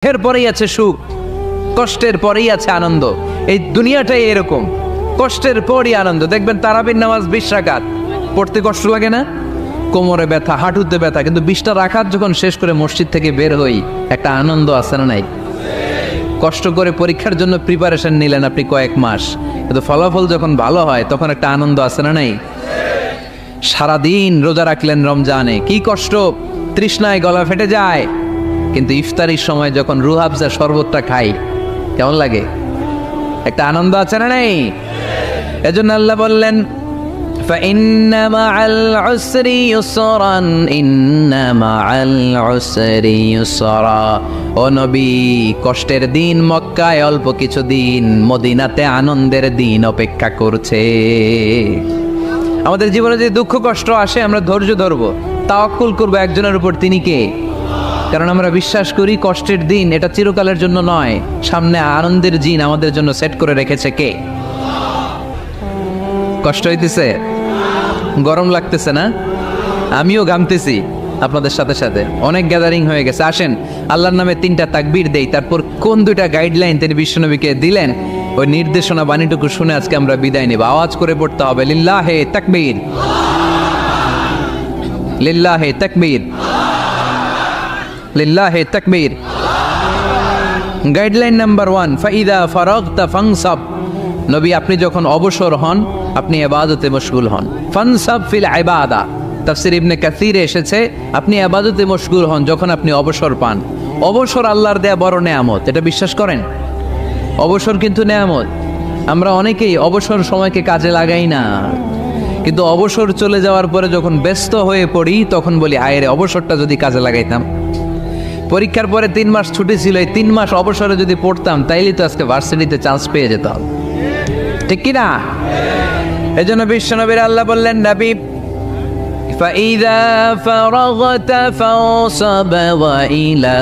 এর পরেই আছে সুখ, কষ্টের পরেই আছে আনন্দ। এই দুনিয়াটাই এরকম, কষ্টের পরই আনন্দ। দেখবেন তারাবির নামাজ 20 রাকাত পড়তে কষ্ট লাগে না, কোমরে ব্যথা, হাঁটুতে ব্যথা, কিন্তু 20টা রাকাত যখন শেষ করে মসজিদ থেকে বের হই একটা আনন্দ আছে না নাই? কষ্ট করে পরীক্ষার জন্য প্রিপারেশন নিলেন আপনি কয়েক মাস, কিন্তু ফলাফল যখন ভালো হয় তখন একটা আনন্দ আছে না নাই? সারাদিন রোজা রাখলেন রমজানে, কি কষ্ট, তৃষ্ণায় গলা ফেটে যায়, কিন্তু ইফতারির সময় যখন রুহাবজা শরবতটা খাই কেমন লাগে? একটা আনন্দ আছে না নাই? এজন্য আল্লাহ বললেন فَإِنَّ مَعَ الْعُسْرِ يُسْرًا إِنَّ مَعَ الْعُسْرِ يُسْرًا। ও নবী, কষ্টের দিন মক্কায় অল্প কিছু দিন, মদিনাতে আনন্দের দিন অপেক্ষা করছে। আমাদের জীবনে যে দুঃখ কষ্ট আসে আমরা ধৈর্য ধরবো, তাওয়াক্কুল করবো একজনের উপর, তিনি কে? কারণ আমরা বিশ্বাস করি কষ্টের দিন এটা চিরকালের জন্য নয়, সামনে আনন্দের দিন আমাদের জন্য সেট করে রেখেছে কে? কষ্ট হইতেছে, গরম লাগতেছে না? আমিও ঘামতেছি আপনাদের সাথে সাথে, অনেক গ্যাদারিং হয়ে গেছে। আসেন আল্লাহর নামে 3টা তাকবীর দেই, তারপর কোন 2টা গাইডলাইন তিনি বিশ্বনবীকে দিলেন ওই নির্দেশনা বাণীটুকু শুনে আজকে আমরা বিদায় নেব। আওয়াজ করে পড়তে হবে লিল্লাহে তাকবীর, লিল্লাহে তাকবীর, লিল্লাহে তাকবীর। গাইডলাইন নাম্বার 1, ফাইদা ফারাগতা ফানসাব। নবী আপনি যখন অবসর হন আপনি ইবাদতে মশগুল হন। ফানসাব ফিল ইবাদা, তাফসীর ইবনে কাসিরে এসেছে আপনি ইবাদতে মশগুল হন যখন আপনি অবসর পান। অবসর আল্লাহর দেয়া বড় নেয়ামত, এটা বিশ্বাস করেন? অবসর কিন্তু নেয়ামত। আমরা অনেকেই অবসর সময়কে কাজে লাগাই না, কিন্তু অবসর চলে যাওয়ার পরে যখন ব্যস্ত হয়ে পড়ি তখন বলি হায় রে, অবসরটা যদি কাজে লাগাইতাম। পরীক্ষার পরে 3 মাস ছুটি ছিল, এই 3 মাস অবসরে যদি পড়তাম তাইলে তো আজকে ভার্সিটিতে চান্স পেয়ে যেতাম, ঠিক কি না? এই জন্য বিশ্বনবীর আল্লাহ বললেন নবী فَإِذَا فَرَغْتَ فَانصَبْ وَإِلَى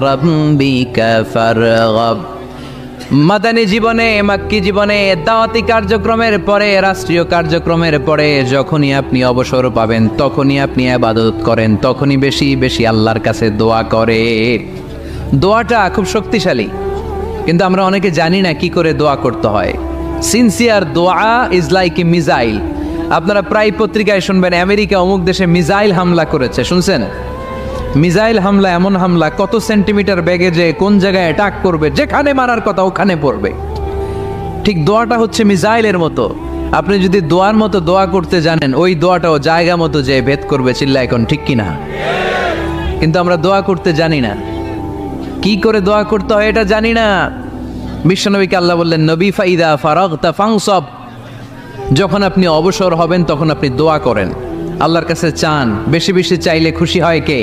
رَبِّكَ فَارْغَب। মাদানী জীবনে, মাক্কি জীবনে, দাওয়াতি কার্যক্রমের পরে, রাষ্ট্রীয় কার্যক্রমের পরে যখনই আপনি অবসর পাবেন তখনই আপনি ইবাদত করেন, তখনই বেশি বেশি আল্লাহর কাছে দোয়া করে। দোয়াটা খুব শক্তিশালী, কিন্তু আমরা অনেকে জানি না কি করে দোয়া করতে হয়। সিনসিয়ার দোয়া ইজ লাইক এ মিসাইল। আপনারা প্রায় পত্রিকায় শুনবেন আমেরিকা অমুক দেশে মিসাইল হামলা করেছে, শুনছেন? মিসাইল হামলা এমন হামলা, কত সেন্টিমিটার বেগে যে কোন জায়গায় অ্যাটাক করবে, যেখানে মারার কথা ওখানে পড়বে। ঠিক দোয়াটা হচ্ছে মিসাইলের মতো। আপনি যদি দোয়ার মতো দোয়া করতে জানেন, ওই দোয়াটাও জায়গা মতো যে ভেদ করবে, চিল্লা এখন ঠিক কিনা? কিন্তু আমরা দোয়া করতে জানি না, কি করে দোয়া করতে হয় এটা জানি না। বিশ্বনবীকে আল্লাহ বললেন নবী ফাইদা ফারাগতা ফানসাব, যখন আপনি অবসর হবেন তখন আপনি দোয়া করেন, আল্লাহর কাছে চান। বেশি বেশি চাইলে খুশি হয় কে?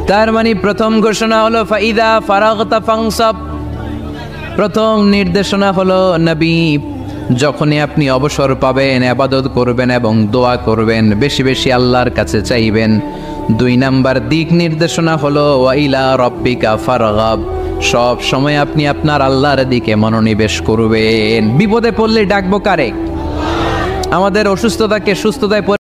তার মানে প্রথম ঘোষণা হলো ফাইদা ফারাগতা ফানসাব। প্রথম নির্দেশনা হলো নবী যখনই আপনি অবসর পাবেন ইবাদত করবেন এবং দোয়া করবেন, বেশি বেশি আল্লাহর কাছে চাইবেন। 2 নাম্বার দিক নির্দেশনা হলো ওয়াইলা রব্বিকা ফারগাব, সব সময় আপনি আপনার আল্লাহর দিকে মনোনিবেশ করবেন। বিপদে পড়লে ডাকবো কারে? আমাদের অসুস্থতাকে সুস্থতায়